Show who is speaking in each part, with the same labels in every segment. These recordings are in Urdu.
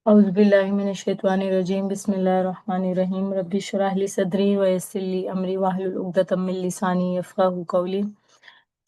Speaker 1: أعوذ بالله من الشيطان الرجيم بسم الله الرحمن الرحيم رب اشرح لي صدري ويسر لي أمري واحلل عقدة من لساني يفقهوا قولي۔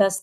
Speaker 1: 10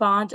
Speaker 1: 5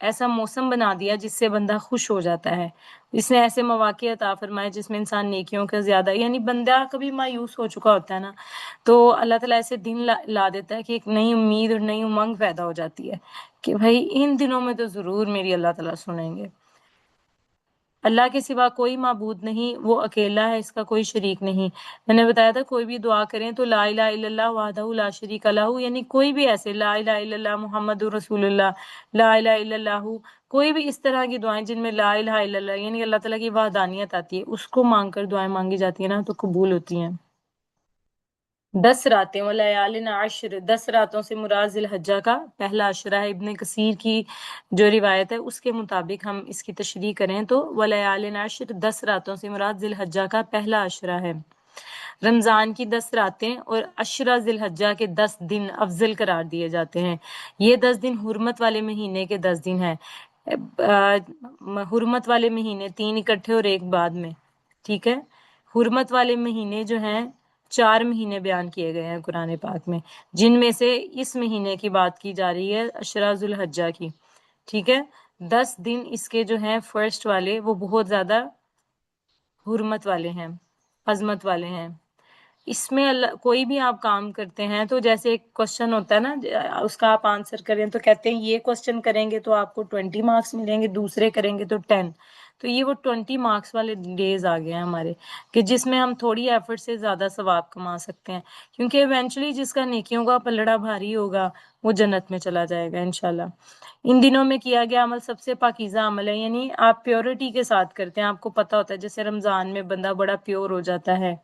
Speaker 1: ایسا موسم بنا دیا جس سے بندہ خوش ہو جاتا ہے، اس نے ایسے مواقع عطا فرمائے جس میں انسان نیکیوں کا زیادہ، یعنی بندہ کبھی مایوس ہو چکا ہوتا ہے نا، تو اللہ تعالیٰ ایسے دن لا دیتا ہے کہ ایک نئی امید اور نئی امنگ پیدا ہو جاتی ہے کہ بھائی ان دنوں میں تو ضرور میری اللہ تعالیٰ سنیں گے۔ اللہ کے سوا کوئی معبود نہیں، وہ اکیلا ہے، اس کا کوئی شریک نہیں۔ میں نے بتایا تھا کوئی بھی دعا کریں تو لا الہ الا اللہ وحدہ لا شریک لہ، یعنی کوئی بھی ایسے لا الہ الا اللہ محمد رسول اللہ، لا الہ الا اللہ، کوئی بھی اس طرح کی دعائیں جن میں لا الہ الا اللہ یعنی اللہ تعالیٰ کی وحدانیت آتی ہے، اس کو مانگ کر دعائیں مانگی جاتی ہیں نا تو قبول ہوتی ہیں۔ 10 راتیں ولیال عشر، 10 راتوں سے مراد ذی الحجہ کا پہلا عشرہ ہے۔ ابن کثیر کی جو روایت ہے اس کے مطابق ہم اس کی تشریح کریں تو ولیال عشر، 10 راتوں سے مراد ذی الحجہ کا پہلا عشرہ ہے۔ رمضان کی 10 راتیں اور عشرہ ذی الحجہ کے 10 دن افضل قرار دیے جاتے ہیں۔ یہ 10 دن حرمت والے مہینے کے 10 دن ہیں۔ حرمت والے مہینے 3 اکٹھے اور ایک بعد میں، ٹھیک ہے۔ حرمت والے مہینے جو ہیں 4 مہینے بیان کیے گئے ہیں قرآن پاک میں، جن میں سے اس مہینے کی بات کی جا رہی ہے عشرہ ذی الحجہ کی، ٹھیک ہے۔ 10 دن اس کے جو ہیں فرسٹ والے وہ بہت زیادہ حرمت والے ہیں، عظمت والے ہیں۔ اس میں اللہ کوئی بھی آپ کام کرتے ہیں تو جیسے ایک کوشچن ہوتا ہے نا، اس کا آپ آنسر کریں تو کہتے ہیں یہ کوشچن کریں گے تو آپ کو 20 مارکس ملیں گے، دوسرے کریں گے تو 10۔ تو یہ وہ 20 مارکس والے ڈیز آ گئے ہیں ہمارے، کہ جس میں ہم تھوڑی ایفرٹ سے زیادہ ثواب کما سکتے ہیں، کیونکہ ایونچولی جس کا نیکیوں کا پلڑا بھاری ہوگا وہ جنت میں چلا جائے گا انشاءاللہ۔ ان دنوں میں کیا گیا عمل سب سے پاکیزہ عمل ہے، یعنی آپ پیورٹی کے ساتھ کرتے ہیں۔ آپ کو پتہ ہوتا ہے جیسے رمضان میں بندہ بڑا پیور ہو جاتا ہے،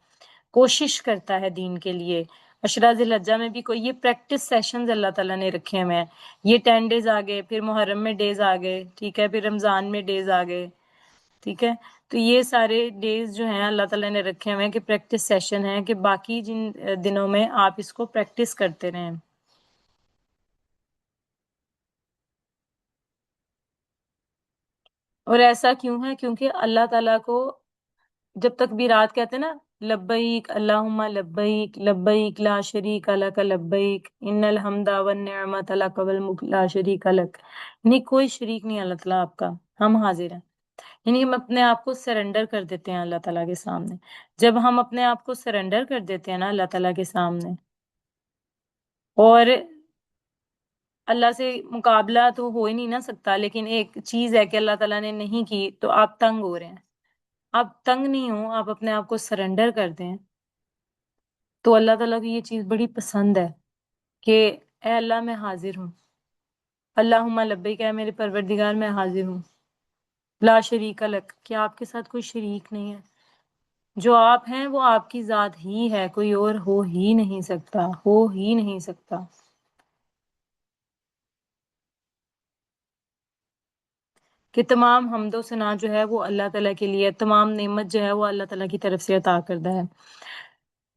Speaker 1: کوشش کرتا ہے دین کے لیے۔ عشرہ ذی الحجہ میں بھی کوئی یہ پریکٹس سیشنز اللہ تعالیٰ نے رکھے ہوئے ہیں، یہ 10 ڈیز آ گئے، پھر محرم میں ڈیز آ گئے، ٹھیک ہے، پھر رمضان میں ڈیز آ گئے، ٹھیک ہے۔ تو یہ سارے ڈیز جو ہیں اللہ تعالیٰ نے رکھے ہوئے ہیں کہ پریکٹس سیشن ہیں، کہ باقی جن دنوں میں آپ اس کو پریکٹس کرتے رہیں۔ اور ایسا کیوں ہے؟ کیونکہ اللہ تعالیٰ کو جب تک بھی رات کہتے ہیں نا لبیک اللہم لبیک لبیک لا شریک لک لبیک ان الحمد والنعمت لک والملک لا شریک لک، یعنی کوئی شریک نہیں اللہ تعالیٰ آپ کا، ہم حاضر ہیں، یعنی ہم اپنے آپ کو سرنڈر کر دیتے ہیں اللہ تعالیٰ کے سامنے۔ جب ہم اپنے آپ کو سرنڈر کر دیتے ہیں نا اللہ تعالیٰ کے سامنے، اور اللہ سے مقابلہ تو ہو ہی نہیں نہ سکتا، لیکن ایک چیز ہے کہ اللہ تعالیٰ نے نہیں کی تو آپ تنگ ہو رہے ہیں، آپ تنگ نہیں ہوں، آپ اپنے آپ کو سرنڈر کر دیں تو اللہ تعالیٰ کی یہ چیز بڑی پسند ہے کہ اے اللہ میں حاضر ہوں، اللہم لبیک، اے میرے پروردگار میں حاضر ہوں، لا شریک لک، کہ آپ کے ساتھ کوئی شریک نہیں ہے، جو آپ ہیں وہ آپ کی ذات ہی ہے، کوئی اور ہو ہی نہیں سکتا، ہو ہی نہیں سکتا۔ کہ تمام حمد و ثنا جو ہے وہ اللہ تعالیٰ کے لیے، تمام نعمت جو ہے وہ اللہ تعالیٰ کی طرف سے عطا کردہ ہے۔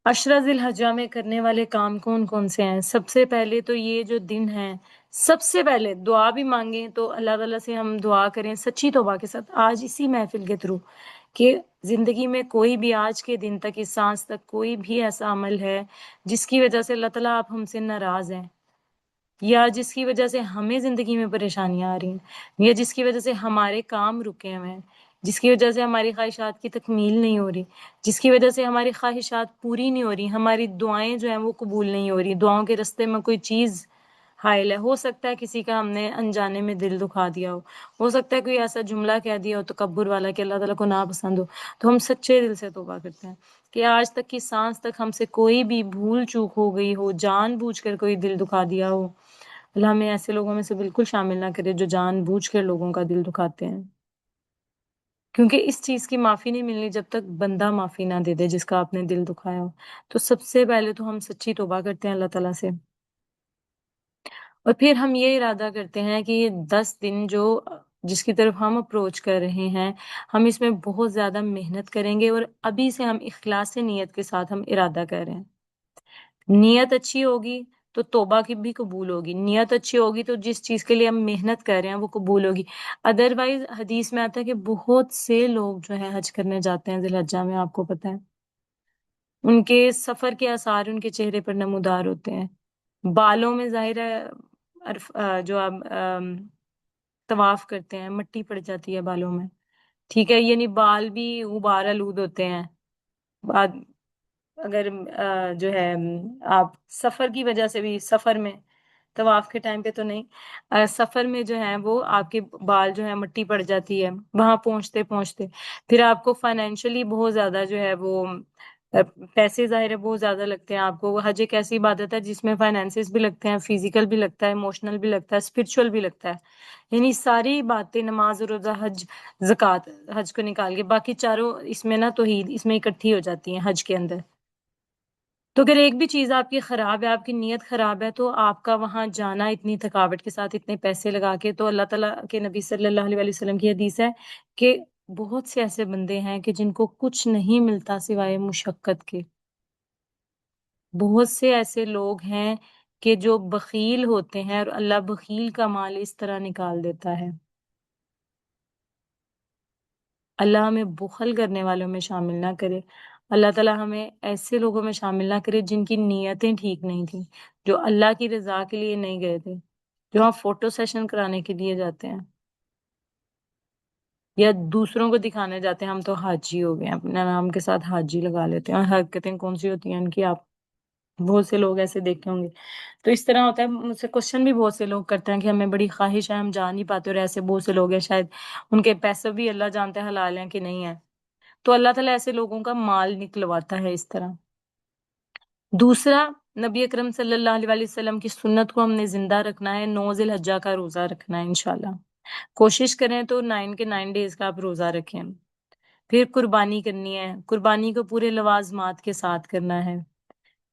Speaker 1: عشرہ ذی الحجہ میں کرنے والے کام کون کون سے ہیں؟ سب سے پہلے تو یہ جو دن ہیں، سب سے پہلے دعا بھی مانگیں تو اللہ تعالیٰ سے ہم دعا کریں سچی توبہ کے ساتھ، آج اسی محفل کے تھرو، کہ زندگی میں کوئی بھی آج کے دن تک، اس سانس تک کوئی بھی ایسا عمل ہے جس کی وجہ سے اللہ تعالیٰ آپ ہم سے ناراض ہیں، یا جس کی وجہ سے ہمیں زندگی میں پریشانیاں آ رہی ہیں، یا جس کی وجہ سے ہمارے کام رکے ہوئے ہیں، جس کی وجہ سے ہماری خواہشات کی تکمیل نہیں ہو رہی، جس کی وجہ سے ہماری خواہشات پوری نہیں ہو رہی، ہماری دعائیں جو ہیں وہ قبول نہیں ہو رہی، دعاؤں کے رستے میں کوئی چیز حائل ہے، ہو سکتا ہے کسی کا ہم نے انجانے میں دل دکھا دیا ہو سکتا ہے کوئی ایسا جملہ کہہ دیا ہو تکبر والا کہ اللہ تعالیٰ کو ناپسند ہو، تو ہم سچے دل سے توبہ کرتے ہیں کہ آج تک کی سانس تک ہم سے کوئی بھی بھول چوک ہو گئی ہو، جان بوجھ کر کوئی دل دکھا دیا ہو، اللہ ہمیں ایسے لوگوں میں سے بالکل شامل نہ کرے جو جان بوجھ کر لوگوں کا دل دکھاتے ہیں، کیونکہ اس چیز کی معافی نہیں ملنی جب تک بندہ معافی نہ دے دے جس کا آپ نے دل دکھایا ہو۔ تو سب سے پہلے تو ہم سچی توبہ کرتے ہیں اللہ تعالیٰ سے، اور پھر ہم یہ ارادہ کرتے ہیں کہ یہ 10 دن جو جس کی طرف ہم اپروچ کر رہے ہیں، ہم اس میں بہت زیادہ محنت کریں گے، اور ابھی سے ہم اخلاص نیت کے ساتھ ہم ارادہ کر رہے ہیں۔ نیت اچھی ہوگی تو توبہ کی بھی قبول ہوگی، نیت اچھی ہوگی تو جس چیز کے لیے ہم محنت کر رہے ہیں وہ قبول ہوگی۔ ادروائز حدیث میں آتا ہے کہ بہت سے لوگ جو ہے حج کرنے جاتے ہیں ذی الحجہ میں، آپ کو پتہ ہے ان کے سفر کے آثار ان کے چہرے پر نمودار ہوتے ہیں، بالوں میں ظاہر ہے جو اب طواف کرتے ہیں مٹی پڑ جاتی ہے بالوں میں، ٹھیک ہے، یعنی بال بھی غبار آلود ہوتے ہیں بعد، اگر جو ہے آپ سفر کی وجہ سے بھی، سفر میں طواف کے ٹائم پہ تو نہیں، سفر میں جو ہے وہ آپ کے بال جو ہے مٹی پڑ جاتی ہے وہاں پہنچتے پہنچتے، پھر آپ کو فائنینشلی بہت زیادہ جو ہے وہ پیسے ظاہر ہے بہت زیادہ لگتے ہیں آپ کو. حج ایک ایسی عبادت ہے جس میں فائنینسز بھی لگتے ہیں، فزیکل بھی لگتا ہے، ایموشنل بھی لگتا ہے، اسپرچل بھی لگتا ہے، یعنی ساری باتیں، نماز روزہ حج زکوٰۃ، حج کو نکال کے باقی چاروں اس میں نا توحید اس میں اکٹھی ہو جاتی ہیں حج کے اندر. تو اگر ایک بھی چیز آپ کی خراب ہے، آپ کی نیت خراب ہے، تو آپ کا وہاں جانا اتنی تھکاوٹ کے ساتھ اتنے پیسے لگا کے، تو اللہ تعالیٰ کے نبی صلی اللہ علیہ وسلم کی حدیث ہے کہ بہت سے ایسے بندے ہیں کہ جن کو کچھ نہیں ملتا سوائے مشقت کے. بہت سے ایسے لوگ ہیں کہ جو بخیل ہوتے ہیں اور اللہ بخیل کا مال اس طرح نکال دیتا ہے. اللہ ہمیں بخل کرنے والوں میں شامل نہ کرے. اللہ تعالیٰ ہمیں ایسے لوگوں میں شامل نہ کرے جن کی نیتیں ٹھیک نہیں تھیں، جو اللہ کی رضا کے لیے نہیں گئے تھے، جو ہم فوٹو سیشن کرانے کے لیے جاتے ہیں یا دوسروں کو دکھانے جاتے ہیں ہم تو حاجی ہو گئے ہیں، اپنے نام کے ساتھ حاجی لگا لیتے ہیں. اور حرکتیں کون سی ہوتی ہیں ان کی، آپ بہت سے لوگ ایسے دیکھے ہوں گے. تو اس طرح ہوتا ہے. مجھ سے کوشچن بھی بہت سے لوگ کرتے ہیں کہ ہمیں بڑی خواہش ہے، ہم جا نہیں پاتے، اور ایسے بہت سے لوگ ہیں شاید ان کے پیسے بھی اللہ جانتے ہیں حلال ہیں کہ نہیں ہے، تو اللہ تعالیٰ ایسے لوگوں کا مال نکلواتا ہے اس طرح. دوسرا، نبی اکرم صلی اللہ علیہ وسلم کی سنت کو ہم نے زندہ رکھنا ہے. 9 ذی الحجہ کا روزہ رکھنا ہے انشاءاللہ. کوشش کریں تو 9 کے 9 ڈیز کا آپ روزہ رکھیں. پھر قربانی کرنی ہے. قربانی کو پورے لوازمات کے ساتھ کرنا ہے،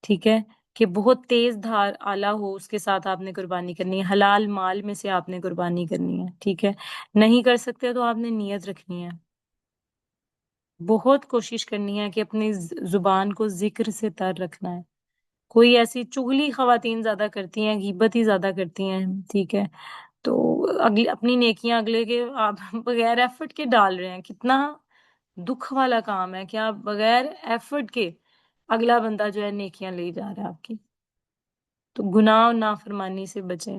Speaker 1: ٹھیک ہے، کہ بہت تیز دھار آلہ ہو اس کے ساتھ آپ نے قربانی کرنی ہے. حلال مال میں سے آپ نے قربانی کرنی ہے، ٹھیک ہے. نہیں کر سکتے تو آپ نے نیت رکھنی ہے. بہت کوشش کرنی ہے کہ اپنی زبان کو ذکر سے تر رکھنا ہے. کوئی ایسی چگلی خواتین زیادہ کرتی ہیں، غیبت ہی زیادہ کرتی ہیں، ٹھیک ہے، تو اپنی نیکیاں اگلے کے آپ بغیر ایفرٹ کے ڈال رہے ہیں. کتنا دکھ والا کام ہے کہ آپ بغیر ایفرٹ کے اگلا بندہ جو ہے نیکیاں لے جا رہا ہے آپ کی. تو گناہ اور نافرمانی سے بچیں.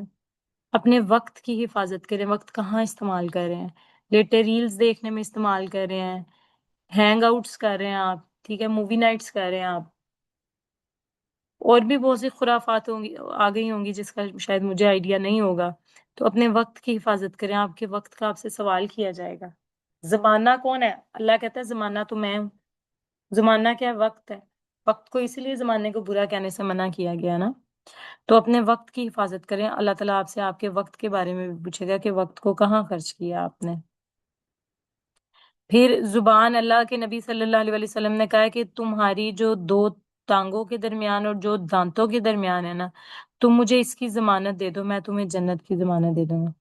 Speaker 1: اپنے وقت کی حفاظت کریں. وقت کہاں استعمال کر رہے ہیں؟ لیٹے ریلز دیکھنے میں استعمال کر رہے ہیں، ہینگ آؤٹس کر رہے ہیں آپ، ٹھیک ہے، مووی نائٹس کر رہے ہیں آپ، اور بھی بہت سی خرافات ہوں گی، آ گئی ہوں گی جس کا شاید مجھے آئیڈیا نہیں ہوگا. تو اپنے وقت کی حفاظت کریں. آپ کے وقت کا آپ سے سوال کیا جائے گا. زمانہ کون ہے؟ اللہ کہتا ہے زمانہ تو میں ہوں. زمانہ کیا ہے؟ وقت ہے. وقت کو اسی لیے زمانے کو برا کہنے سے منع کیا گیا نا. تو اپنے وقت کی حفاظت کریں. اللہ تعالیٰ آپ سے آپ کے وقت کے بارے میں بھی پوچھے گا کہ وقت کو کہاں خرچ کیا آپ نے. پھر زبان، اللہ کے نبی صلی اللہ علیہ وسلم نے کہا ہے کہ تمہاری جو 2 ٹانگوں کے درمیان اور جو دانتوں کے درمیان ہے نا، تم مجھے اس کی ضمانت دے دو، میں تمہیں جنت کی ضمانت دے دوں گا.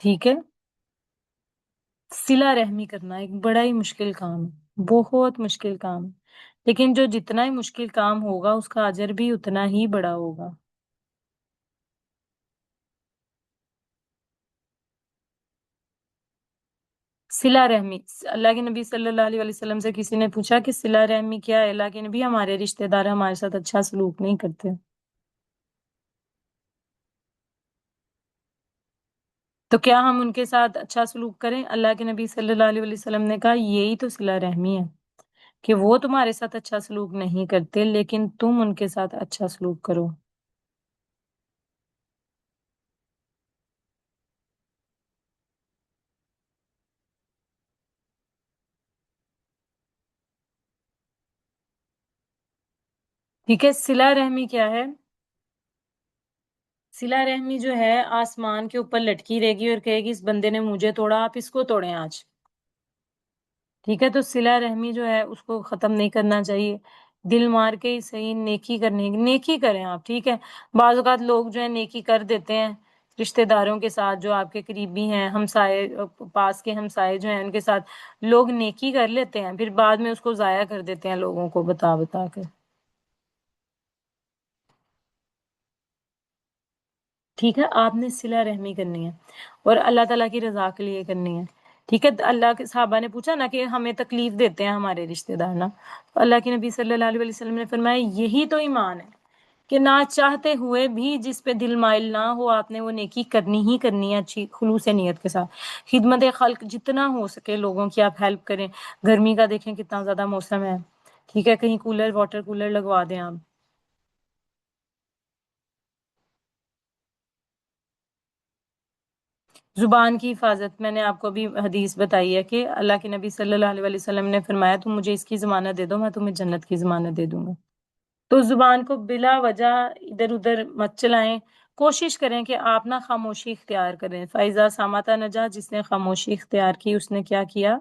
Speaker 1: ٹھیک ہے. صلہ رحمی کرنا ایک بڑا ہی مشکل کام ہے، بہت مشکل کام ہے، لیکن جو جتنا ہی مشکل کام ہوگا اس کا اجر بھی اتنا ہی بڑا ہوگا. صلہ رحمی، اللہ کے نبی صلی اللہ علیہ وسلم سے کسی نے پوچھا کہ صلہ رحمی کیا ہے؟ اللہ کے نبی، ہمارے رشتہ دار ہمارے ساتھ اچھا سلوک نہیں کرتے. تو کیا ہم ان کے ساتھ اچھا سلوک کریں؟ اللہ کے نبی صلی اللہ علیہ وسلم نے کہا یہی تو صلہ رحمی ہے کہ وہ تمہارے ساتھ اچھا سلوک نہیں کرتے لیکن تم ان کے ساتھ اچھا سلوک کرو. ٹھیک ہے. صلہ رحمی کیا ہے؟ صلہ رحمی جو ہے آسمان کے اوپر لٹکی رہے گی اور کہے گی اس بندے نے مجھے توڑا، آپ اس کو توڑیں آج. ٹھیک ہے. تو صلہ رحمی جو ہے اس کو ختم نہیں کرنا چاہیے. دل مار کے ہی صحیح نیکی کرنی، نیکی کریں آپ، ٹھیک ہے. بعض اوقات لوگ جو ہے نیکی کر دیتے ہیں رشتہ داروں کے ساتھ، جو آپ کے قریبی ہیں، ہمسائے، پاس کے ہمسائے جو ہیں ان کے ساتھ لوگ نیکی کر لیتے ہیں، پھر بعد میں اس کو ضائع کر دیتے ہیں لوگوں کو بتا بتا کر. ٹھیک ہے. آپ نے صلہ رحمی کرنی ہے اور اللہ تعالیٰ کی رضا کے لیے کرنی ہے. ٹھیک ہے. اللہ کے صحابہ نے پوچھا نا کہ ہمیں تکلیف دیتے ہیں ہمارے رشتہ دار نا، تو اللہ کے نبی صلی اللہ علیہ وسلم نے فرمایا یہی تو ایمان ہے کہ نہ چاہتے ہوئے بھی جس پہ دل مائل نہ ہو آپ نے وہ نیکی کرنی ہی کرنی ہے، اچھی خلوص نیت کے ساتھ۔ خدمت خلق جتنا ہو سکے لوگوں کی آپ ہیلپ کریں۔ گرمی کا دیکھیں کتنا زیادہ موسم ہے، ٹھیک ہے، کہیں کولر واٹر کولر لگوا دیں آپ۔ زبان کی حفاظت، میں نے آپ کو بھی حدیث بتائی ہے کہ اللہ کے نبی صلی اللہ علیہ وسلم نے فرمایا تم مجھے اس کی ضمانت دے دو میں تمہیں جنت کی ضمانت دے دوں گا۔ تو زبان کو بلا وجہ ادھر ادھر مت چلائیں، کوشش کریں کہ آپ نہ خاموشی اختیار کریں۔ فائزہ سامتا نجا، جس نے خاموشی اختیار کی اس نے کیا کیا؟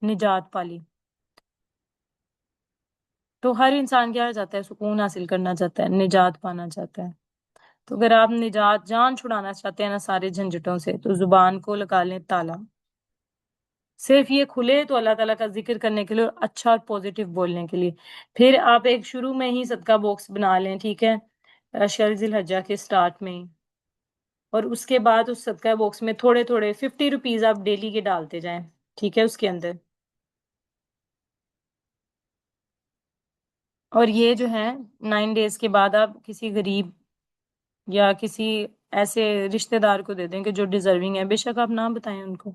Speaker 1: نجات پالی۔ تو ہر انسان کیا چاہتا ہے؟ سکون حاصل کرنا چاہتا ہے، نجات پانا چاہتا ہے۔ تو اگر آپ نجات جان چھڑانا چاہتے ہیں نا سارے جھنجھٹوں سے، تو زبان کو لگا لیں تالا۔ صرف یہ کھلے تو اللہ تعالیٰ کا ذکر کرنے کے لیے اور اچھا اور پوزیٹیو بولنے کے لیے۔ پھر آپ ایک شروع میں ہی صدقہ باکس بنا لیں، ٹھیک ہے، شہر ذی الحجہ کے سٹارٹ میں ہی، اور اس کے بعد اس صدقہ باکس میں تھوڑے تھوڑے 50 روپیز آپ ڈیلی کے ڈالتے جائیں، ٹھیک ہے، اس کے اندر۔ اور یہ جو ہے 9 ڈیز کے بعد آپ کسی غریب یا کسی ایسے رشتہ دار کو دے دیں کہ جو ڈیزرونگ ہے، بے شک آپ نام بتائیں ان کو۔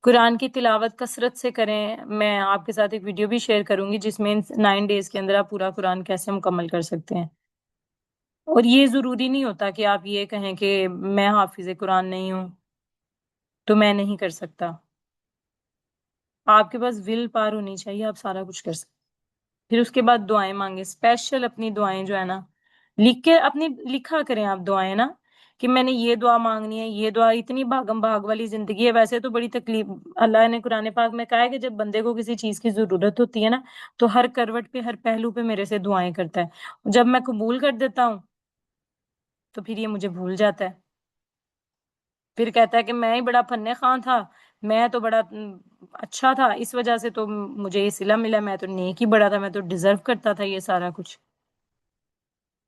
Speaker 1: قرآن کی تلاوت کثرت سے کریں، میں آپ کے ساتھ ایک ویڈیو بھی شیئر کروں گی جس میں 9 ڈیز کے اندر آپ پورا قرآن کیسے مکمل کر سکتے ہیں۔ اور یہ ضروری نہیں ہوتا کہ آپ یہ کہیں کہ میں حافظ قرآن نہیں ہوں تو میں نہیں کر سکتا۔ آپ کے پاس ول پار ہونی چاہیے، آپ سارا کچھ کر سکتے۔ پھر اس کے بعد دعائیں مانگیں، اسپیشل اپنی دعائیں جو ہے نا لکھ کے اپنی لکھا کریں آپ دعائیں نا، کہ میں نے یہ دعا مانگنی ہے، یہ دعا۔ اتنی بھاگم بھاگ والی زندگی ہے، ویسے تو بڑی تکلیف۔ اللہ نے قرآن پاک میں کہا ہے کہ جب بندے کو کسی چیز کی ضرورت ہوتی ہے نا تو ہر کروٹ پہ ہر پہلو پہ میرے سے دعائیں کرتا ہے، جب میں قبول کر دیتا ہوں تو پھر یہ مجھے بھول جاتا ہے، پھر کہتا ہے کہ میں ہی بڑا فن خاں تھا، میں تو بڑا اچھا تھا، اس وجہ سے تو مجھے یہ صلہ ملا، میں تو نیک ہی بڑا تھا، میں تو ڈیزرو کرتا تھا یہ سارا کچھ۔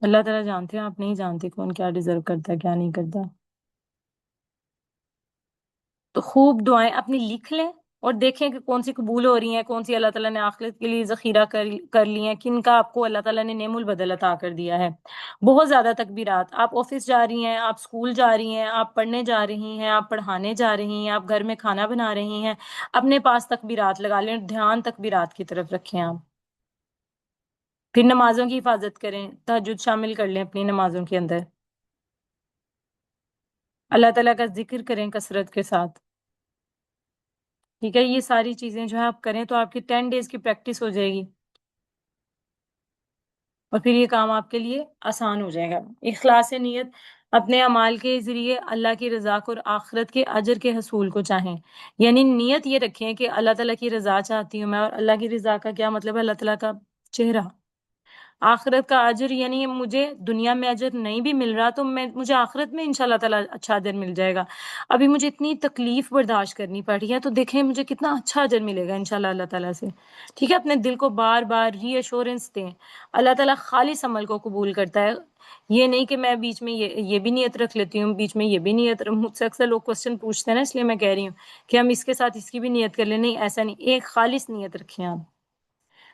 Speaker 1: اللہ تعالیٰ جانتے ہیں، آپ نہیں جانتے کون کیا ڈیزرو کرتا ہے کیا نہیں کرتا۔ تو خوب دعائیں اپنی لکھ لیں اور دیکھیں کہ کون سی قبول ہو رہی ہیں، کون سی اللہ تعالیٰ نے آخرت کے لیے ذخیرہ کر لی ہیں، کن کا آپ کو اللہ تعالیٰ نے نعم البدل عطا کر دیا ہے۔ بہت زیادہ تکبیرات، آپ آفس جا رہی ہیں، آپ اسکول جا رہی ہیں، آپ پڑھنے جا رہی ہیں، آپ پڑھانے جا رہی ہیں، آپ گھر میں کھانا بنا رہی ہیں، اپنے پاس تکبیرات لگا لیں، دھیان تکبیرات کی طرف رکھیں آپ۔ پھر نمازوں کی حفاظت کریں، تہجد شامل کر لیں اپنی نمازوں کے اندر، اللہ تعالیٰ کا ذکر کریں کثرت کے ساتھ، ٹھیک ہے۔ یہ ساری چیزیں جو ہے آپ کریں تو آپ کی 10 ڈیز کی پریکٹس ہو جائے گی اور پھر یہ کام آپ کے لیے آسان ہو جائے گا۔ اخلاص نیت، اپنے اعمال کے ذریعے اللہ کی رضا کو اور آخرت کے اجر کے حصول کو چاہیں، یعنی نیت یہ رکھیں کہ اللہ تعالیٰ کی رضا چاہتی ہوں میں، اور اللہ کی رضا کا کیا مطلب ہے؟ اللہ تعالیٰ کا چہرہ، آخرت کا اجر، یعنی مجھے دنیا میں اجر نہیں بھی مل رہا تو مجھے آخرت میں انشاءاللہ تعالیٰ اچھا اجر مل جائے گا۔ ابھی مجھے اتنی تکلیف برداشت کرنی پڑی ہے تو دیکھیں مجھے کتنا اچھا اجر ملے گا انشاءاللہ اللہ تعالیٰ سے، ٹھیک ہے۔ اپنے دل کو بار بار ری ایشورنس دیں، اللہ تعالیٰ خالص عمل کو قبول کرتا ہے۔ یہ نہیں کہ میں بیچ میں یہ بھی نیت رکھ لیتی ہوں، بیچ میں یہ بھی نیت، مجھ سے اکثر لوگ کوشچن پوچھتے ہیں نا، اس لیے میں کہہ رہی ہوں کہ ہم اس کے ساتھ اس کی بھی نیت کر لیں۔ نہیں، ایسا نہیں، ایک خالص نیت رکھیں آپ،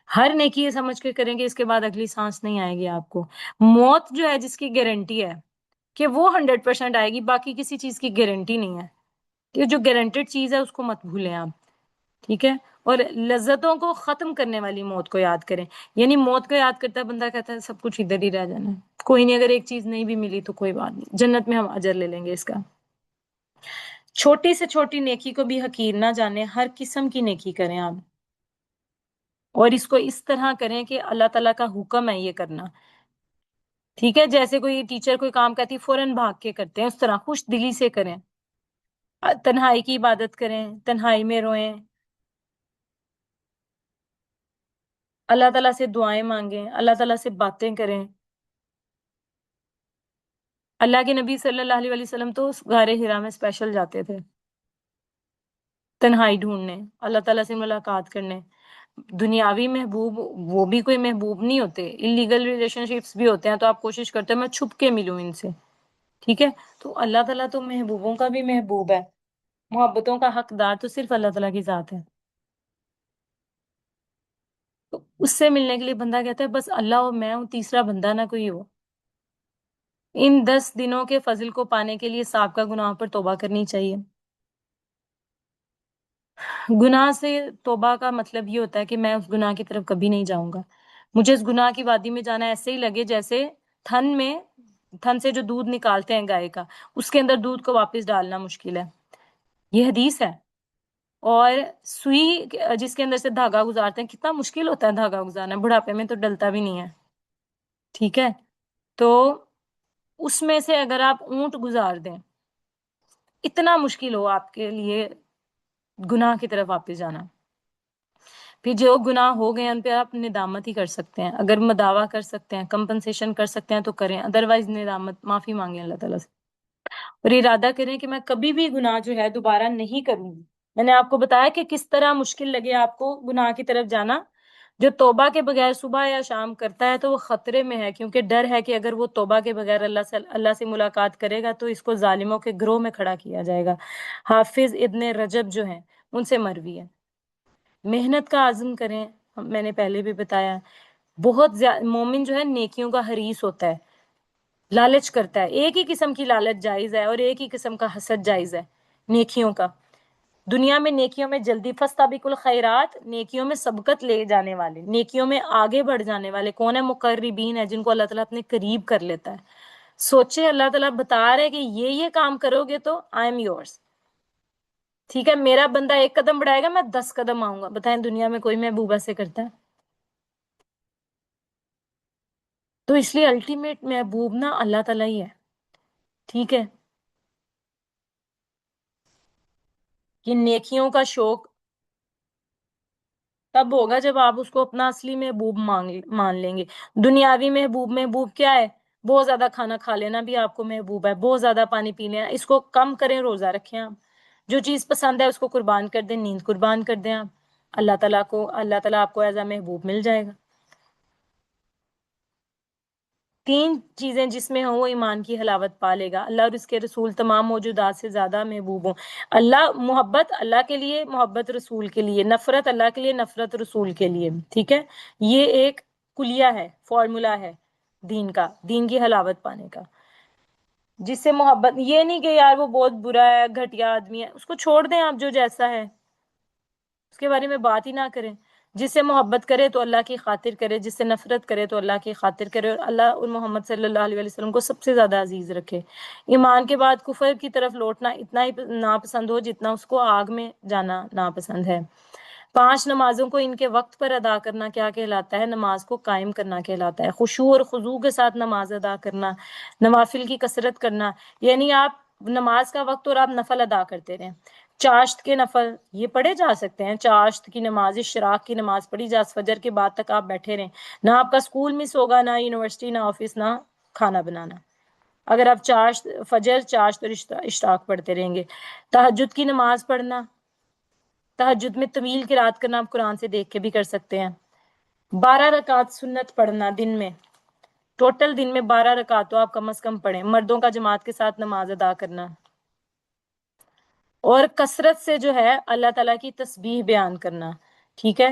Speaker 1: ہر نیکی یہ سمجھ کے کریں گے اس کے بعد اگلی سانس نہیں آئے گی آپ کو۔ موت جو ہے جس کی گارنٹی ہے کہ وہ 100% آئے گی، باقی کسی چیز کی گارنٹی نہیں ہے، یہ جو گارنٹیڈ چیز ہے اس کو مت بھولیں آپ، ٹھیک ہے۔ اور لذتوں کو ختم کرنے والی موت کو یاد کریں، یعنی موت کو یاد کرتا ہے بندہ کہتا ہے سب کچھ ادھر ہی رہ جانا ہے، کوئی نہیں، اگر ایک چیز نہیں بھی ملی تو کوئی بات نہیں، جنت میں ہم اجر لے لیں گے اس کا۔ چھوٹی سے چھوٹی نیکی کو بھی حقیر نہ جانیں، ہر قسم کی نیکی کریں آپ، اور اس کو اس طرح کریں کہ اللہ تعالیٰ کا حکم ہے یہ کرنا، ٹھیک ہے۔ جیسے کوئی ٹیچر کوئی کام کہتی فوراً بھاگ کے کرتے ہیں، اس طرح خوش دلی سے کریں، تنہائی کی عبادت کریں، تنہائی میں روئیں، اللہ تعالیٰ سے دعائیں مانگیں، اللہ تعالیٰ سے باتیں کریں۔ اللہ کے نبی صلی اللہ علیہ وسلم تو غار حرا میں اسپیشل جاتے تھے تنہائی ڈھونڈنے، اللہ تعالیٰ سے ملاقات کرنے۔ دنیاوی محبوب وہ بھی کوئی محبوب نہیں ہوتے، انلیگل ریلیشن شپس بھی ہوتے ہیں تو آپ کوشش کرتے ہیں میں چھپ کے ملوں ان سے، ٹھیک ہے۔ تو اللہ تعالیٰ تو محبوبوں کا بھی محبوب ہے، محبتوں کا حقدار تو صرف اللہ تعالیٰ کی ذات ہے۔ تو اس سے ملنے کے لیے بندہ کہتا ہے بس اللہ اور میں ہوں، تیسرا بندہ نہ کوئی ہو، ان 10 دنوں کے فضل کو پانے کے لیے سابقہ گناہوں پر توبہ کرنی چاہیے۔ گناہ سے توبہ کا مطلب یہ ہوتا ہے کہ میں اس گناہ کی طرف کبھی نہیں جاؤں گا۔ مجھے اس گناہ کی وادی میں جانا ایسے ہی لگے جیسے تھن سے جو دودھ نکالتے ہیں گائے کا، اس کے اندر دودھ کو واپس ڈالنا مشکل ہے۔ یہ حدیث ہے۔ اور سوئی جس کے اندر سے دھاگا گزارتے ہیں، کتنا مشکل ہوتا ہے دھاگا گزارنا، بڑھاپے میں تو ڈلتا بھی نہیں ہے، ٹھیک ہے؟ تو اس میں سے اگر آپ اونٹ گزار دیں، اتنا مشکل ہو آپ کے لیے گناہ کی طرف واپس جانا، پھر جو گناہ ہو گئے ہیں ان پہ آپ ندامت ہی کر سکتے ہیں۔ اگر مداوع کر سکتے ہیں، کمپنسیشن کر سکتے ہیں تو کریں، ادروائز ندامت، معافی مانگیں اللہ تعالیٰ سے، اور ارادہ کریں کہ میں کبھی بھی گناہ جو ہے دوبارہ نہیں کروں گی۔ میں نے آپ کو بتایا کہ کس طرح مشکل لگے آپ کو گناہ کی طرف جانا۔ جو توبہ کے بغیر صبح یا شام کرتا ہے تو وہ خطرے میں ہے، کیونکہ ڈر ہے کہ اگر وہ توبہ کے بغیر اللہ سے ملاقات کرے گا تو اس کو ظالموں کے گروہ میں کھڑا کیا جائے گا۔ حافظ ابن رجب جو ہیں ان سے مروی ہے۔ محنت کا عزم کریں، میں نے پہلے بھی بتایا، بہت زیادہ مومن جو ہے نیکیوں کا حریص ہوتا ہے، لالچ کرتا ہے۔ ایک ہی قسم کی لالچ جائز ہے اور ایک ہی قسم کا حسد جائز ہے، نیکیوں کا۔ دنیا میں نیکیوں میں جلدی، فاستبقوا الخیرات، نیکیوں میں سبقت لے جانے والے، نیکیوں میں آگے بڑھ جانے والے کون ہے؟ مقربین ہے، جن کو اللہ تعالیٰ اپنے قریب کر لیتا ہے۔ سوچے اللہ تعالیٰ بتا رہے کہ یہ کام کرو گے تو آئی ایم یورس، ٹھیک ہے؟ میرا بندہ 1 قدم بڑھائے گا، میں 10 قدم آؤں گا۔ بتائیں دنیا میں کوئی محبوبہ سے کرتا ہے؟ تو اس لیے الٹیمیٹ محبوب نا اللہ تعالیٰ ہی ہے، ٹھیک ہے؟ یہ نیکیوں کا شوق تب ہوگا جب آپ اس کو اپنا اصلی محبوب مان لیں گے۔ دنیاوی محبوب کیا ہے؟ بہت زیادہ کھانا کھا لینا بھی آپ کو محبوب ہے، بہت زیادہ پانی پی لینا، اس کو کم کریں، روزہ رکھیں آپ۔ جو چیز پسند ہے اس کو قربان کر دیں، نیند قربان کر دیں آپ، اللہ تعالیٰ آپ کو ایز اے محبوب مل جائے گا۔ 3 چیزیں جس میں ہوں وہ ایمان کی حلاوت پا لے گا۔ اللہ اور اس کے رسول تمام موجودات سے زیادہ محبوب ہوں۔ محبت اللہ کے لیے، محبت رسول کے لیے، نفرت اللہ کے لیے، نفرت رسول کے لیے، ٹھیک ہے؟ یہ ایک کلیہ ہے، فارمولا ہے دین کا، دین کی حلاوت پانے کا۔ جس سے محبت، یہ نہیں کہ یار وہ بہت برا ہے، گھٹیا آدمی ہے، اس کو چھوڑ دیں آپ، جو جیسا ہے اس کے بارے میں بات ہی نہ کریں۔ جس سے محبت کرے تو اللہ کی خاطر کرے، جس سے نفرت کرے تو اللہ کی خاطر کرے، اور اللہ اور محمد صلی اللہ علیہ وسلم کو سب سے زیادہ عزیز رکھے۔ ایمان کے بعد کفر کی طرف لوٹنا اتنا ہی ناپسند ہو جتنا اس کو آگ میں جانا ناپسند ہے۔ 5 نمازوں کو ان کے وقت پر ادا کرنا کیا کہلاتا ہے؟ نماز کو قائم کرنا کہلاتا ہے۔ خشوع اور خضوع کے ساتھ نماز ادا کرنا، نوافل کی کثرت کرنا، یعنی آپ نماز کا وقت اور آپ نفل ادا کرتے رہیں۔ چاشت کے نفل یہ پڑھے جا سکتے ہیں، چاشت کی نماز، اشراق کی نماز پڑھی جا، فجر کے بعد تک آپ بیٹھے رہیں، نہ آپ کا اسکول مس ہوگا، نہ یونیورسٹی، نہ آفس، نہ کھانا بنانا، اگر آپ فجر، چاشت اور اشراق پڑھتے رہیں گے۔ تہجد کی نماز پڑھنا، تہجد میں طویل قرات کرنا آپ قرآن سے دیکھ کے بھی کر سکتے ہیں۔ 12 رکعت سنت پڑھنا دن میں، ٹوٹل دن میں 12 رکعت تو آپ کم از کم پڑھیں، مردوں کا جماعت کے ساتھ نماز ادا کرنا، اور کثرت سے جو ہے اللہ تعالیٰ کی تسبیح بیان کرنا، ٹھیک ہے؟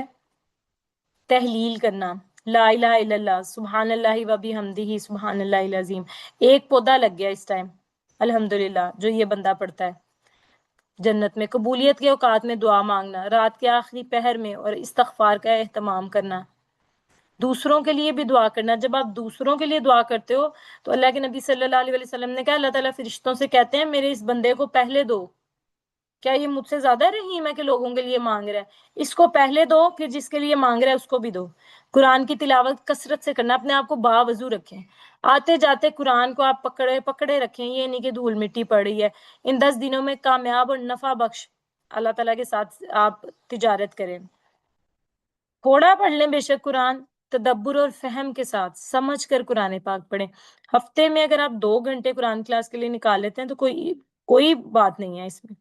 Speaker 1: تحلیل کرنا، لا الہ الا اللہ، سبحان اللہ و بحمدہ، سبحان اللہ العظیم۔ ایک پودا لگ گیا اس ٹائم الحمدللہ جو یہ بندہ پڑھتا ہے جنت میں۔ قبولیت کے اوقات میں دعا مانگنا، رات کے آخری پہر میں، اور استغفار کا اہتمام کرنا، دوسروں کے لیے بھی دعا کرنا۔ جب آپ دوسروں کے لیے دعا کرتے ہو تو اللہ کے نبی صلی اللہ علیہ وسلم نے کہا، اللہ تعالیٰ فرشتوں سے کہتے ہیں میرے اس بندے کو پہلے دو، کیا یہ مجھ سے زیادہ رحیم ہے کہ لوگوں کے لیے مانگ رہا ہے؟ اس کو پہلے دو، پھر جس کے لیے مانگ رہا ہے اس کو بھی دو۔ قرآن کی تلاوت کثرت سے کرنا، اپنے آپ کو باوضو رکھیں، آتے جاتے قرآن کو آپ پکڑے رکھیں، یہ نہیں کہ دھول مٹی پڑ رہی ہے۔ ان 10 دنوں میں کامیاب اور نفع بخش اللہ تعالیٰ کے ساتھ آپ تجارت کریں۔ تھوڑا پڑھ لیں بے شک قرآن، تدبر اور فہم کے ساتھ سمجھ کر قرآن پاک پڑھیں۔ ہفتے میں اگر آپ 2 گھنٹے قرآن کلاس کے لیے نکال لیتے ہیں تو کوئی بات نہیں ہے اس میں۔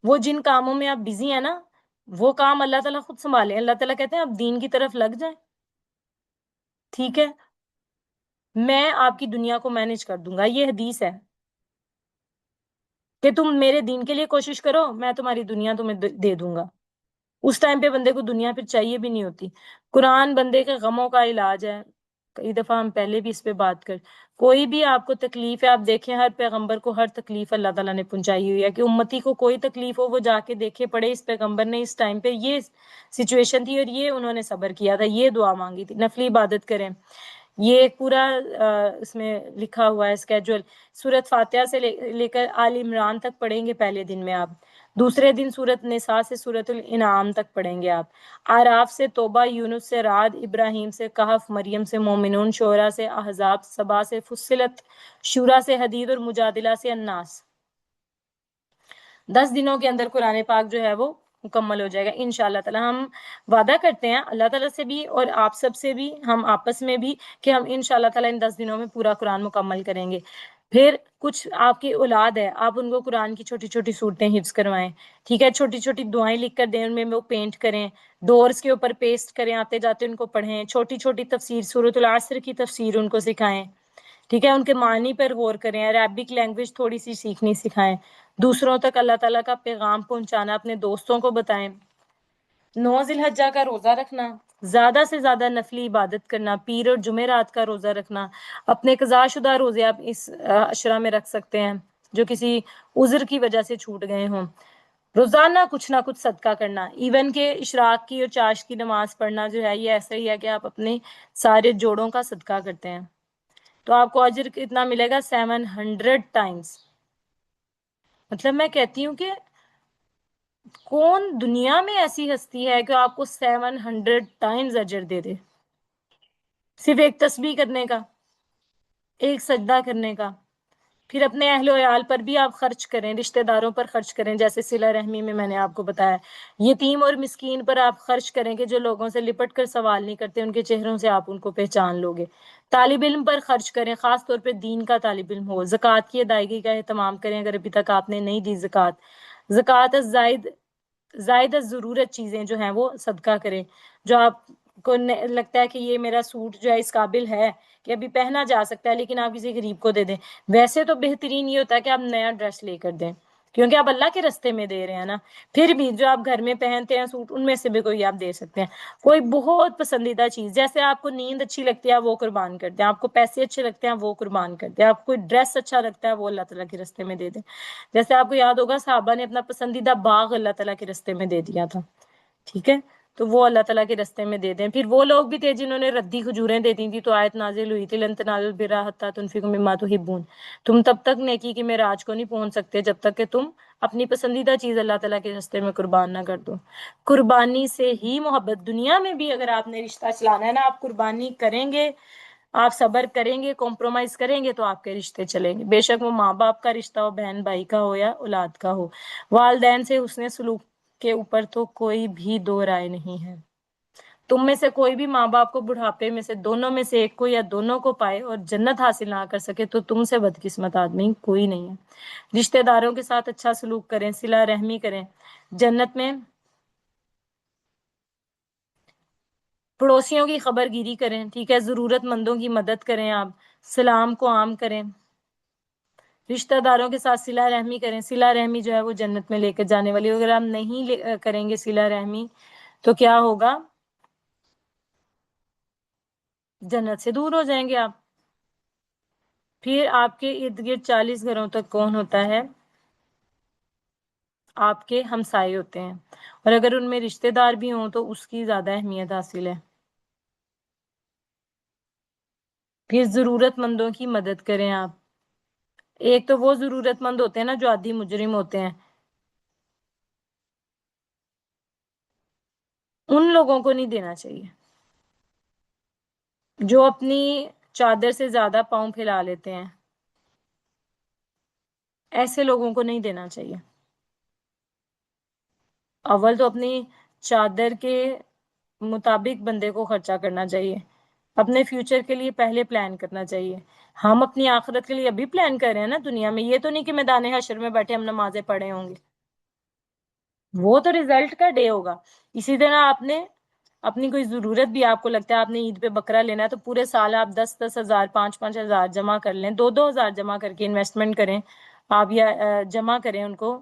Speaker 1: وہ جن کاموں میں آپ بزی ہیں نا، وہ کام اللہ تعالیٰ خود سنبھالیں۔ اللہ تعالیٰ کہتے ہیں آپ دین کی طرف لگ جائیں، ٹھیک ہے؟ میں آپ کی دنیا کو مینج کر دوں گا، یہ حدیث ہے کہ تم میرے دین کے لیے کوشش کرو، میں تمہاری دنیا تمہیں دے دوں گا۔ اس ٹائم پہ بندے کو دنیا پھر چاہیے بھی نہیں ہوتی۔ قرآن بندے کے غموں کا علاج ہے، کئی دفعہ ہم پہلے بھی اس پہ بات کر، کوئی بھی آپ کو تکلیف ہے، آپ دیکھیں ہر پیغمبر کو ہر تکلیف اللہ تعالیٰ نے پہنچائی ہوئی ہے، کہ امتی کو کوئی تکلیف ہو وہ جا کے دیکھے پڑے اس پیغمبر نے اس ٹائم پہ یہ سچویشن تھی اور یہ انہوں نے صبر کیا تھا، یہ دعا مانگی تھی، نفلی عبادت کریں۔ یہ ایک پورا اس میں لکھا ہوا ہے اسکیجول۔ سورت فاتحہ سے لے کر آل عمران تک پڑھیں گے پہلے دن میں آپ، دوسرے دن سورت نساء سے سورت الانعام تک پڑھیں گے آپ، آراف سے توبہ، یونس سے رعد، ابراہیم سے کہف، مریم سے مومنون، شعراء سے احزاب، سبا سے فصلت، شورا سے حدید اور مجادلہ سے الناس۔ 10 دنوں کے اندر قرآن پاک جو ہے وہ مکمل ہو جائے گا انشاءاللہ تعالی۔ ہم وعدہ کرتے ہیں اللہ تعالیٰ سے بھی اور آپ سب سے بھی، ہم آپس میں بھی، کہ ہم انشاءاللہ تعالی ان 10 دنوں میں پورا قرآن مکمل کریں گے۔ پھر کچھ آپ کی اولاد ہے، آپ ان کو قرآن کی چھوٹی چھوٹی صورتیں حفظ کروائیں، ٹھیک ہے، چھوٹی چھوٹی دعائیں لکھ کر دیں، ان میں وہ پینٹ کریں، ڈورز کے اوپر پیسٹ کریں، آتے جاتے ان کو پڑھیں، چھوٹی چھوٹی تفسیر سورۃ العصر کی تفسیر ان کو سکھائیں، ٹھیک ہے، ان کے معنی پر غور کریں، عربک لینگویج تھوڑی سی سیکھنی سکھائیں، دوسروں تک اللہ تعالیٰ کا پیغام پہنچانا، اپنے دوستوں کو بتائیں، 9 ذی الحجہ کا روزہ رکھنا، زیادہ سے زیادہ نفلی عبادت کرنا، پیر اور جمعرات کا روزہ رکھنا، اپنے قضاء شدہ روزے آپ اس عشرہ میں رکھ سکتے ہیں جو کسی عذر کی وجہ سے چھوٹ گئے ہوں، روزانہ کچھ نہ کچھ صدقہ کرنا، ایون کہ اشراق کی اور چاش کی نماز پڑھنا جو ہے یہ ایسا ہی ہے کہ آپ اپنے سارے جوڑوں کا صدقہ کرتے ہیں، تو آپ کو اجر کتنا ملے گا؟ 700 ٹائمز۔ مطلب میں کہتی ہوں کہ کون دنیا میں ایسی ہستی ہے کہ آپ کو 700 ٹائمز اجر دے دے، صرف ایک تسبیح کرنے کا، ایک سجدہ کرنے کا۔ پھر اپنے اہل و عیال پر بھی آپ خرچ کریں، رشتہ داروں پر خرچ کریں، جیسے صلہ رحمی میں نے آپ کو بتایا، یتیم اور مسکین پر آپ خرچ کریں کہ جو لوگوں سے لپٹ کر سوال نہیں کرتے، ان کے چہروں سے آپ ان کو پہچان لوگے، طالب علم پر خرچ کریں، خاص طور پہ دین کا طالب علم ہو، زکوٰۃ کی ادائیگی کا اہتمام کریں اگر ابھی تک آپ نے نہیں دی زکوٰۃ، زکوٰۃ زائد ضرورت چیزیں جو ہیں وہ صدقہ کریں، جو آپ کو لگتا ہے کہ یہ میرا سوٹ جو ہے اس قابل ہے کہ ابھی پہنا جا سکتا ہے لیکن آپ کسی غریب کو دے دیں، ویسے تو بہترین یہ ہوتا ہے کہ آپ نیا ڈریس لے کر دیں کیونکہ آپ اللہ کے رستے میں دے رہے ہیں نا، پھر بھی جو آپ گھر میں پہنتے ہیں سوٹ ان میں سے بھی کوئی آپ دے سکتے ہیں، کوئی بہت پسندیدہ چیز، جیسے آپ کو نیند اچھی لگتی ہے وہ قربان کر دیں، آپ کو پیسے اچھے لگتے ہیں وہ قربان کر دیں، آپ کو کوئی ڈریس اچھا لگتا ہے وہ اللہ تعالیٰ کے رستے میں دے دیں، جیسے آپ کو یاد ہوگا صحابہ نے اپنا پسندیدہ باغ اللہ تعالیٰ کے رستے میں دے دیا تھا، ٹھیک ہے، تو وہ اللہ تعالیٰ کے رستے میں دے دیں۔ پھر وہ لوگ بھی تھے جنہوں نے ردی کھجوریں دے دی تھی تو آیت نازل ہوئی تھی لن تنالوا البر حتی تنفقوا مما تحبون، تم تب تک نیکی کے معراج کو نہیں پہنچ سکتے جب تک کہ تم اپنی پسندیدہ چیز اللہ تعالیٰ کے رستے میں قربان نہ کر دو۔ قربانی سے ہی محبت، دنیا میں بھی اگر آپ نے رشتہ چلانا ہے نا، آپ قربانی کریں گے، آپ صبر کریں گے، کمپرومائز کریں گے تو آپ کے رشتے چلیں گے، بے شک وہ ماں باپ کا رشتہ ہو، بہن بھائی کا ہو یا اولاد کا ہو، والدین سے حسن سلوک کے اوپر تو کوئی بھی دو رائے نہیں ہے۔ تم میں سے کوئی بھی ماں باپ کو بڑھاپے میں سے دونوں میں سے ایک کو یا دونوں کو پائے اور جنت حاصل نہ کر سکے تو تم سے بدقسمت آدمی کوئی نہیں ہے۔ رشتہ داروں کے ساتھ اچھا سلوک کریں، صلہ رحمی کریں، جنت میں پڑوسیوں کی خبر گیری کریں، ٹھیک ہے، ضرورت مندوں کی مدد کریں، آپ سلام کو عام کریں، رشتہ داروں کے ساتھ صلہ رحمی کریں، صلہ رحمی جو ہے وہ جنت میں لے کر جانے والی، اگر آپ نہیں کریں گے صلہ رحمی تو کیا ہوگا؟ جنت سے دور ہو جائیں گے آپ۔ پھر آپ کے ارد گرد 40 گھروں تک کون ہوتا ہے؟ آپ کے ہمسائے ہوتے ہیں، اور اگر ان میں رشتہ دار بھی ہوں تو اس کی زیادہ اہمیت حاصل ہے۔ پھر ضرورت مندوں کی مدد کریں آپ، ایک تو وہ ضرورت مند ہوتے ہیں نا جو عادی مجرم ہوتے ہیں، ان لوگوں کو نہیں دینا چاہیے، جو اپنی چادر سے زیادہ پاؤں پھیلا لیتے ہیں، ایسے لوگوں کو نہیں دینا چاہیے۔ اول تو اپنی چادر کے مطابق بندے کو خرچہ کرنا چاہیے، اپنے فیوچر کے لیے پہلے پلان کرنا چاہیے۔ ہم اپنی آخرت کے لیے ابھی پلان کر رہے ہیں نا دنیا میں، یہ تو نہیں کہ میدان حشر میں بیٹھے ہم نمازیں پڑھے ہوں گے، وہ تو ریزلٹ کا ڈے ہوگا۔ اسی طرح آپ نے اپنی کوئی ضرورت بھی، آپ کو لگتا ہے آپ نے عید پہ بکرا لینا ہے تو پورے سال آپ 10,000 5,000 جمع کر لیں، 2,000 جمع کر کے انویسٹمنٹ کریں آپ، یا جمع کریں ان کو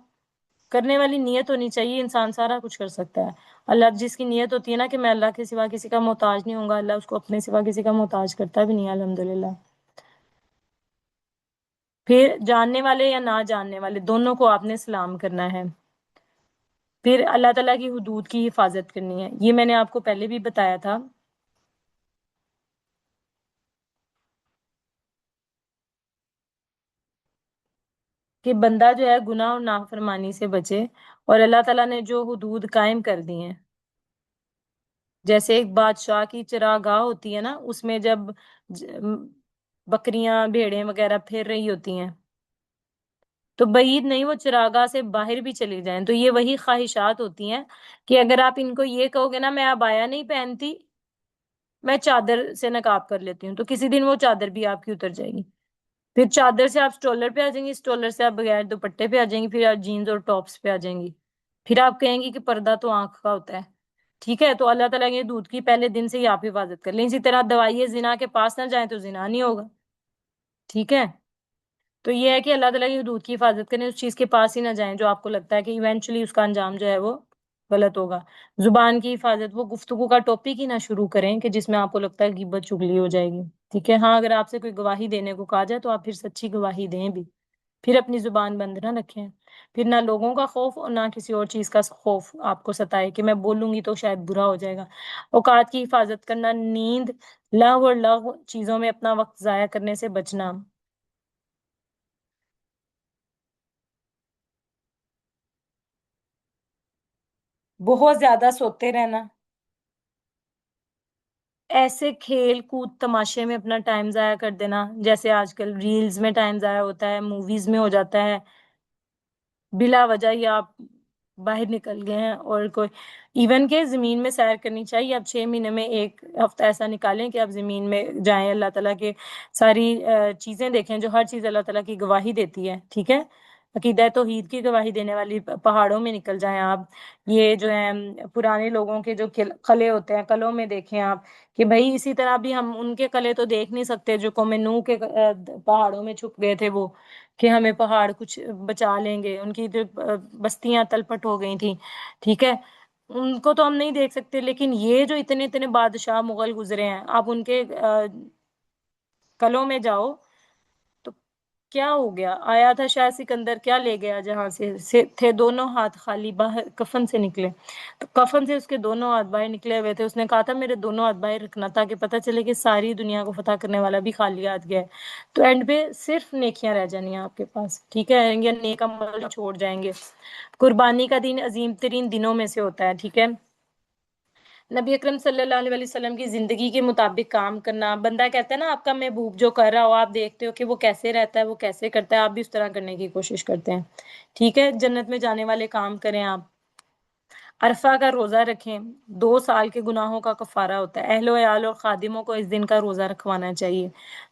Speaker 1: کرنے والی نیت ہونی چاہیے، انسان سارا کچھ کر سکتا ہے۔ اللہ جس کی نیت ہوتی ہے نا کہ میں اللہ کے سوا کسی کا محتاج نہیں ہوں گا، اللہ اس کو اپنے سوا کسی کا محتاج کرتا بھی نہیں ہے، الحمدللہ۔ پھر جاننے والے یا نہ جاننے والے دونوں کو آپ نے سلام کرنا ہے۔ پھر اللہ تعالیٰ کی حدود کی حفاظت کرنی ہے، یہ میں نے آپ کو پہلے بھی بتایا تھا کہ بندہ جو ہے گناہ اور نافرمانی سے بچے، اور اللہ تعالیٰ نے جو حدود قائم کر دی ہیں، جیسے ایک بادشاہ کی چراگاہ ہوتی ہے نا، اس میں جب بکریاں بھیڑیں وغیرہ پھر رہی ہوتی ہیں، تو بعید نہیں وہ چراگاہ سے باہر بھی چلی جائیں، تو یہ وہی خواہشات ہوتی ہیں کہ اگر آپ ان کو یہ کہو گے نا میں عبایا نہیں پہنتی، میں چادر سے نقاب کر لیتی ہوں، تو کسی دن وہ چادر بھی آپ کی اتر جائے گی، پھر چادر سے آپ سٹولر پہ آ جائیں گی، سٹولر سے آپ بغیر دوپٹے پہ آ جائیں گی، پھر آپ جینز اور ٹاپس پہ آ جائیں گی، پھر آپ کہیں گی کہ پردہ تو آنکھ کا ہوتا ہے۔ ٹھیک ہے، تو اللہ تعالیٰ کے دودھ کی پہلے دن سے ہی آپ حفاظت کر لیں، اسی طرح دوائی زنا کے پاس نہ جائیں تو زنا نہیں ہوگا۔ ٹھیک ہے، تو یہ ہے کہ اللہ تعالیٰ کی حدود کی حفاظت کریں، اس چیز کے پاس ہی نہ جائیں جو آپ کو لگتا ہے کہ ایونچولی اس کا انجام جو ہے وہ غلط ہوگا۔ زبان کی حفاظت، وہ گفتگو کا ٹاپک ہی نہ شروع کریں کہ جس میں آپ کو لگتا ہے غیبت چگلی ہو جائے گی۔ ٹھیک ہے، ہاں اگر آپ سے کوئی گواہی دینے کو کہا جائے تو آپ پھر سچی گواہی دیں بھی، پھر اپنی زبان بند نہ رکھیں، پھر نہ لوگوں کا خوف اور نہ کسی اور چیز کا خوف آپ کو ستائے کہ میں بولوں گی تو شاید برا ہو جائے گا۔ اوقات کی حفاظت کرنا، نیند، لغو اور لغو چیزوں میں اپنا وقت ضائع کرنے سے بچنا۔ بہت زیادہ سوتے رہنا، ایسے کھیل کود تماشے میں اپنا ٹائم ضائع کر دینا، جیسے آج کل ریلز میں ٹائم ضائع ہوتا ہے، موویز میں ہو جاتا ہے، بلا وجہ ہی آپ باہر نکل گئے ہیں، اور کوئی ایون کہ زمین میں سیر کرنی چاہیے، آپ 6 مہینے میں ایک ہفتہ ایسا نکالیں کہ آپ زمین میں جائیں، اللہ تعالیٰ کے ساری چیزیں دیکھیں جو ہر چیز اللہ تعالیٰ کی گواہی دیتی ہے۔ ٹھیک ہے، عقیدہ توحید کی گواہی دینے والی پہاڑوں میں نکل جائیں آپ، یہ جو ہے پرانے لوگوں کے جو قلعے ہوتے ہیں، قلعوں میں دیکھیں آپ کہ بھائی اسی طرح بھی ہم ان کے قلعے تو دیکھ نہیں سکتے جو قوم نوح کے پہاڑوں میں چھپ گئے تھے، وہ کہ ہمیں پہاڑ کچھ بچا لیں گے، ان کی جو بستیاں تلپٹ ہو گئی تھیں۔ ٹھیک ہے، ان کو تو ہم نہیں دیکھ سکتے، لیکن یہ جو اتنے اتنے بادشاہ مغل گزرے ہیں، آپ ان کے قلعوں میں جاؤ تو کیا ہو گیا، آیا تھا شاہ سکندر، کیا لے گیا جہاں سے تھے دونوں ہاتھ خالی، باہر کفن سے نکلے، تو کفن سے اس کے دونوں ہاتھ باہر نکلے ہوئے تھے، اس نے کہا تھا میرے دونوں ہاتھ باہر رکھنا تاکہ پتہ چلے کہ ساری دنیا کو فتح کرنے والا بھی خالی ہاتھ گیا ہے۔ تو اینڈ پہ صرف نیکیاں رہ جانی ہیں آپ کے پاس، ٹھیک ہے، یا نیک عمل چھوڑ جائیں گے۔ قربانی کا دن عظیم ترین دنوں میں سے ہوتا ہے، ٹھیک ہے، نبی اکرم صلی اللہ علیہ وسلم کی زندگی کے مطابق کام کرنا، بندہ کہتا ہے نا آپ کا محبوب جو کر رہا ہو، آپ دیکھتے ہو کہ وہ کیسے رہتا ہے، وہ کیسے کرتا ہے، آپ بھی اس طرح کرنے کی کوشش کرتے ہیں۔ ٹھیک ہے، جنت میں جانے والے کام کریں آپ، عرفہ کا روزہ رکھیں، 2 سال کے گناہوں کا کفارہ ہوتا ہے، اہل و عیال اور خادموں کو اس دن کا روزہ رکھوانا چاہیے،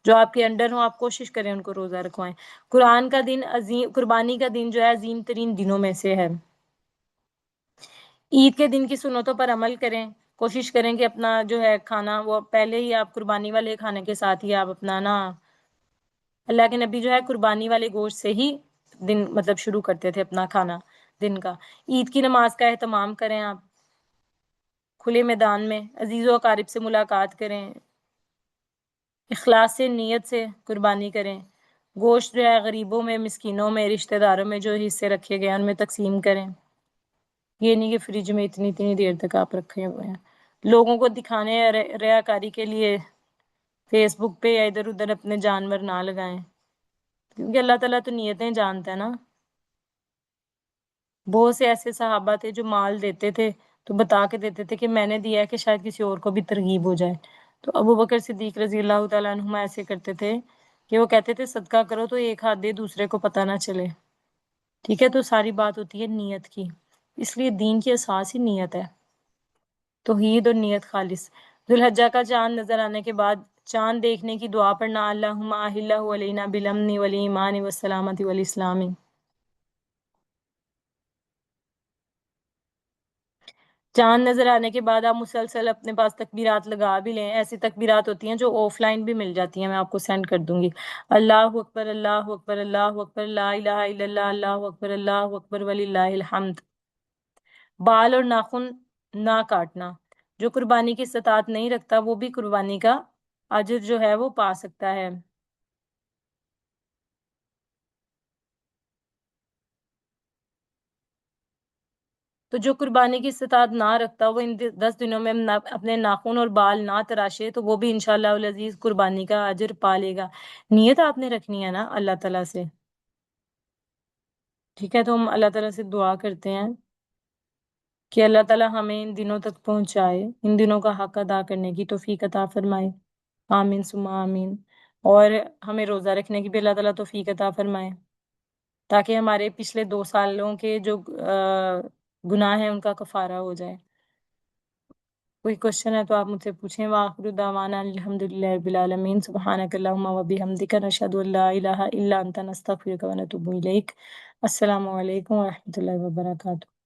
Speaker 1: جو آپ کے انڈر ہوں آپ کوشش کریں ان کو روزہ رکھوائیں۔ قرآن کا دن عظیم، قربانی کا دن جو ہے عظیم ترین دنوں میں سے ہے۔ عید کے دن کی سنتوں پر عمل کریں، کوشش کریں کہ اپنا جو ہے کھانا وہ پہلے ہی آپ قربانی والے کھانے کے ساتھ ہی آپ اپنا نا، اللہ کے نبی جو ہے قربانی والے گوشت سے ہی دن مطلب شروع کرتے تھے اپنا کھانا دن کا۔ عید کی نماز کا اہتمام کریں آپ کھلے میدان میں، عزیز و اقارب سے ملاقات کریں، اخلاص سے نیت سے قربانی کریں، گوشت جو ہے غریبوں میں، مسکینوں میں، رشتہ داروں میں جو حصے رکھے گئے ہیں ان میں تقسیم کریں، یہ نہیں کہ فریج میں اتنی اتنی دیر تک آپ رکھے ہوئے ہیں لوگوں کو دکھانے یا ریاکاری کے لیے فیس بک پہ یا ادھر ادھر اپنے جانور نہ لگائیں، کیونکہ اللہ تعالیٰ تو نیتیں جانتا ہے نا۔ بہت سے ایسے صحابہ تھے جو مال دیتے تھے تو بتا کے دیتے تھے کہ میں نے دیا ہے کہ شاید کسی اور کو بھی ترغیب ہو جائے، تو ابو بکر صدیق رضی اللہ تعالیٰ عنہما ایسے کرتے تھے کہ وہ کہتے تھے صدقہ کرو تو ایک ہاتھ دے دوسرے کو پتہ نہ چلے۔ ٹھیک ہے، تو ساری بات ہوتی ہے نیت کی، اس لیے دین کی اساس ہی نیت ہے، توحید اور نیت خالص۔ ذوالحجہ کا چاند نظر آنے کے بعد چاند دیکھنے کی دعا پڑھنا، اللہم اہلہ علینا بالامن والایمان والسلامت والاسلام۔ چاند نظر آنے کے بعد آپ مسلسل اپنے پاس تکبیرات لگا بھی لیں، ایسی تکبیرات ہوتی ہیں جو آف لائن بھی مل جاتی ہیں، میں آپ کو سینڈ کر دوں گی۔ اللہ اکبر، اللہ اکبر، اللہ اکبر، لا الہ الا اللہ، اللہ اکبر، اللہ اکبر، وللہ الحمد۔ بال اور ناخن نہ کاٹنا، جو قربانی کی استطاعت نہیں رکھتا وہ بھی قربانی کا اجر جو ہے وہ پا سکتا ہے۔ تو جو قربانی کی استطاعت نہ رکھتا وہ ان 10 دنوں میں اپنے ناخن اور بال نہ تراشے تو وہ بھی انشاءاللہ العزیز قربانی کا اجر پا لے گا۔ نیت آپ نے رکھنی ہے نا اللہ تعالیٰ سے، ٹھیک ہے؟ تو ہم اللہ تعالیٰ سے دعا کرتے ہیں کہ اللہ تعالیٰ ہمیں ان دنوں تک پہنچائے، ان دنوں کا حق ادا کرنے کی توفیق عطا فرمائے، آمین ثم آمین۔ اور ہمیں روزہ رکھنے کی بھی اللہ تعالیٰ توفیق عطا فرمائے، تاکہ ہمارے پچھلے 2 سالوں کے جو گناہ ہیں ان کا کفارہ ہو جائے۔ کوئی کوشچن ہے تو آپ مجھ سے پوچھیں۔ وآخر دعوانا الحمد للہ رب العالمین، سبحانک اللہم و بحمدک، نشہد ان لا الہ الا انت، نستغفرک و نتوب الیک۔ السلام علیکم و رحمۃ اللہ وبرکاتہ۔